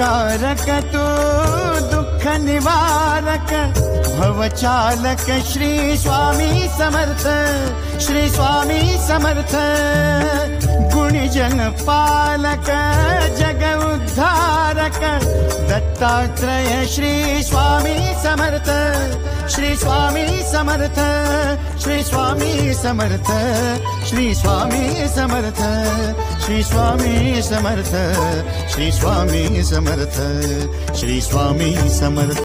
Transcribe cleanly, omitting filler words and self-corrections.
कारक तू दुःख निवारक भवचालक श्री स्वामी समर्थ, श्री स्वामी समर्थ। गुणिजन पालक जग उद्धारक दत्तात्रेय श्री स्वामी समर्थ, श्री स्वामी समर्थ, श्री स्वामी समर्थ, श्री स्वामी समर्थ, श्री स्वामी समर्थ, श्री स्वामी समर्थ, श्री स्वामी समर्थ।